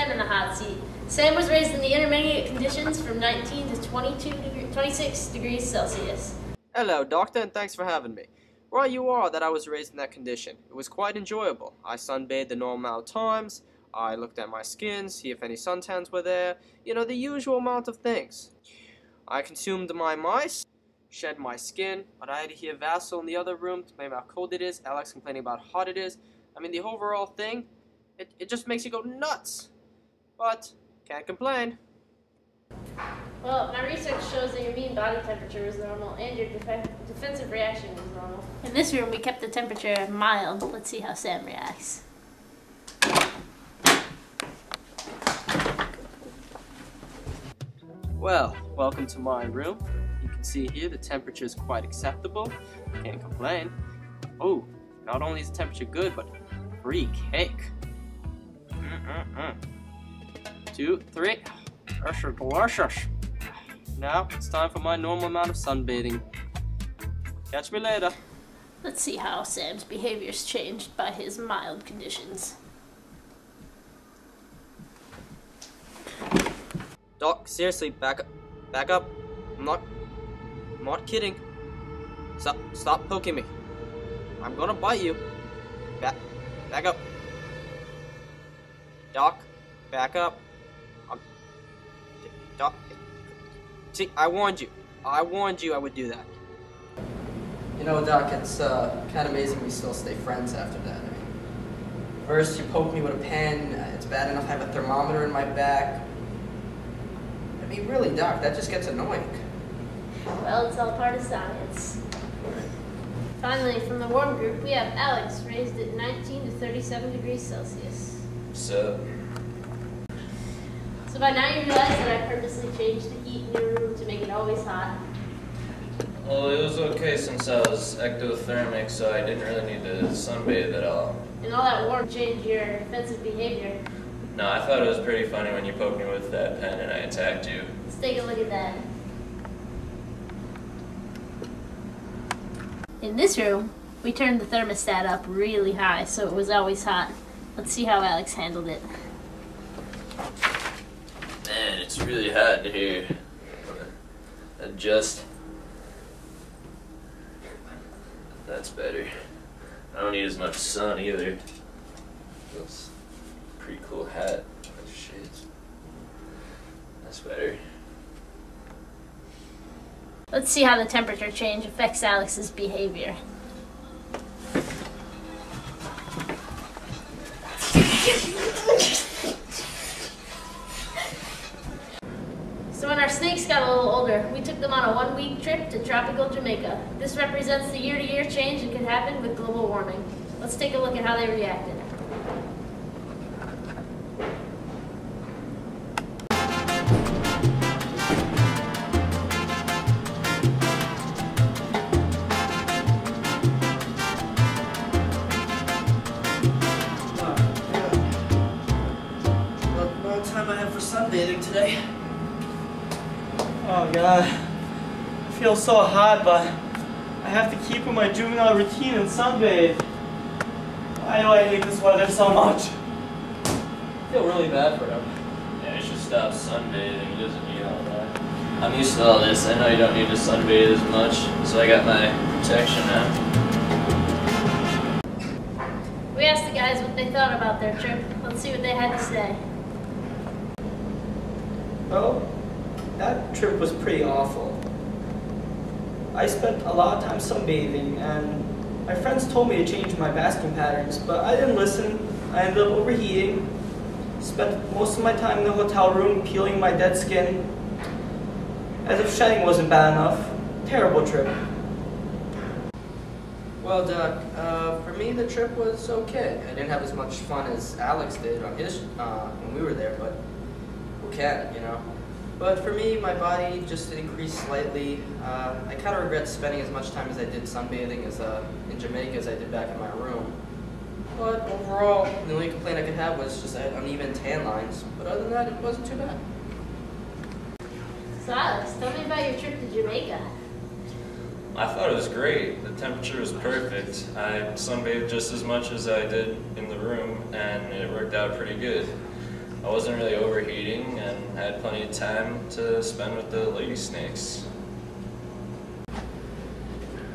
man in the hot seat. Sam was raised in the intermediate conditions from 19 to 26 degrees Celsius. Hello, doctor, and thanks for having me. Right you are that I was raised in that condition. It was quite enjoyable. I sunbathed the normal amount of times. I looked at my skin, see if any suntans were there. You know, the usual amount of things. I consumed my mice, shed my skin, but I had to hear Vassal in the other room complaining about how cold it is, Alex complaining about how hot it is. I mean, the overall thing, it just makes you go nuts. But, can't complain. Well, my research shows that your mean body temperature was normal and your defensive reaction was normal. In this room, we kept the temperature mild. Let's see how Sam reacts. Well, welcome to my room. You can see here the temperature is quite acceptable. Can't complain. Oh, not only is the temperature good, but free cake. 2, 3. That's delicious. Now it's time for my normal amount of sunbathing. Catch me later. Let's see how Sam's behavior's changed by his mild conditions. Doc, seriously, back up. Back up. I'm not kidding. Stop poking me. I'm gonna bite you. Back up. Doc, back up. Doc. See, I warned you. I warned you I would do that. You know, Doc, it's kind of amazing we still stay friends after that. I mean, first you poke me with a pen, it's bad enough I have a thermometer in my back. I mean, really, Doc, that just gets annoying. Well, it's all part of science. Finally, from the warm group, we have Alex, raised at 19 to 37 degrees Celsius. So, So by now you realize that I purposely changed the heat in your room to make it always hot. well, it was okay since I was ectothermic, so I didn't really need to sunbathe at all. And all that warmth changed your defensive behavior. No, I thought it was pretty funny when you poked me with that pen and I attacked you. Let's take a look at that. In this room, we turned the thermostat up really high so it was always hot. Let's see how Alex handled it. Man, it's really hot in here. Adjust. That's better. I don't need as much sun either. That's a pretty cool hat. Oh, shit. That's better. Let's see how the temperature change affects Alex's behavior. So when our snakes got a little older, we took them on a 1-week trip to tropical Jamaica. This represents the year-to-year change that could happen with global warming. Let's take a look at how they reacted. Long time I have for sunbathing today. Oh god, I feel so hot, but I have to keep with my juvenile routine and sunbathe. Why do I hate this weather so much? I feel really bad for him. Yeah, you should stop sunbathing. He doesn't need all that. I'm used to all this. I know you don't need to sunbathe as much, so I got my protection now. We asked the guys what they thought about their trip. Let's see what they had to say. Well, that trip was pretty awful. I spent a lot of time sunbathing, and my friends told me to change my basking patterns, but I didn't listen. I ended up overheating. Spent most of my time in the hotel room peeling my dead skin, as if shedding wasn't bad enough. Terrible trip. Well, Doc, for me the trip was okay. I didn't have as much fun as Alex did on his when we were there, but who can, you know? But for me, my body just increased slightly. I kind of regret spending as much time as I did sunbathing in Jamaica as I did back in my room. But overall, the only complaint I could have was just I had uneven tan lines. But other than that, it wasn't too bad. So Alex, tell me about your trip to Jamaica. I thought it was great. The temperature was perfect. I sunbathed just as much as I did in the room, and it worked out pretty good. I wasn't really overheating and had plenty of time to spend with the lady snakes.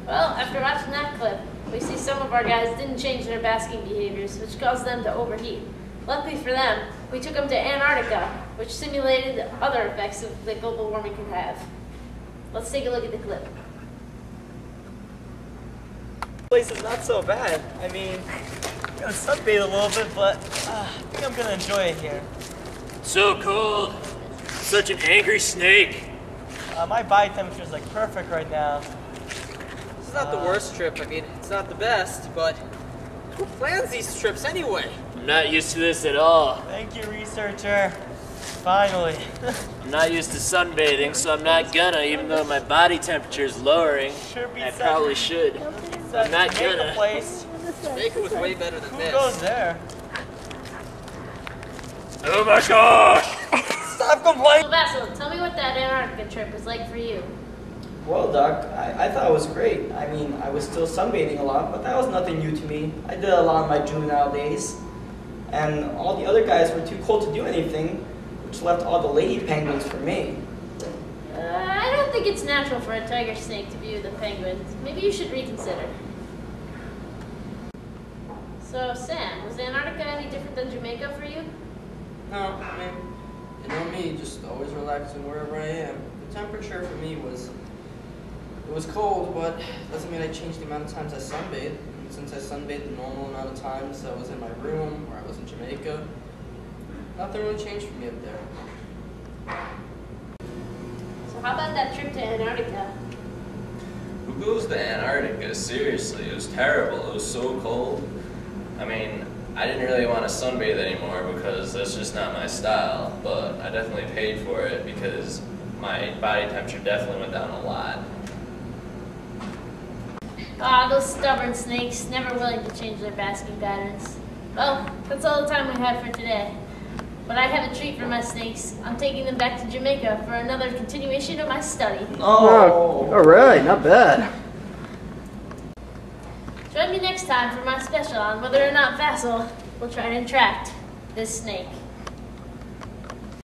Well, after watching that clip, we see some of our guys didn't change their basking behaviors, which caused them to overheat. Luckily for them, we took them to Antarctica, which simulated other effects that global warming could have. Let's take a look at the clip. This place is not so bad. I mean, I'm gonna sunbathe a little bit, but I think I'm gonna enjoy it here. So cold. Such an angry snake. My body temperature is like perfect right now. This is not the worst trip. I mean, it's not the best, but who plans these trips anyway? I'm not used to this at all. Thank you, researcher. Finally. I'm not used to sunbathing, so I'm not gonna, even though my body temperature is lowering. Sure beats I that- probably should. I'm not Jamaica gonna. place. Jamaica was way better than Who this. goes there? Oh my gosh! Stop complaining! So Basil, tell me what that Antarctica trip was like for you. Well, Doc, I thought it was great. I mean, I was still sunbathing a lot, but that was nothing new to me. I did a lot in my juvenile days. And all the other guys were too cold to do anything, which left all the lady penguins for me. I don't think it's natural for a tiger snake to view the penguins. Maybe you should reconsider. So, Sam, was Antarctica any different than Jamaica for you? No, I mean, you know me, just always relaxing wherever I am. The temperature for me was, it was cold, but doesn't mean I changed the amount of times I sunbathed. And since I sunbathed the normal amount of times I was in my room or I was in Jamaica, nothing really changed for me up there. So how about that trip to Antarctica? Who goes to Antarctica? Seriously, it was terrible. It was so cold. I mean, I didn't really want to sunbathe anymore because that's just not my style, but I definitely paid for it because my body temperature definitely went down a lot. Ah, those stubborn snakes, never willing to change their basking patterns. Well, that's all the time we have for today. But I have a treat for my snakes. I'm taking them back to Jamaica for another continuation of my study. Oh! Alright, not bad. Join me next time for my special on whether or not Vassal will try to entrap this snake.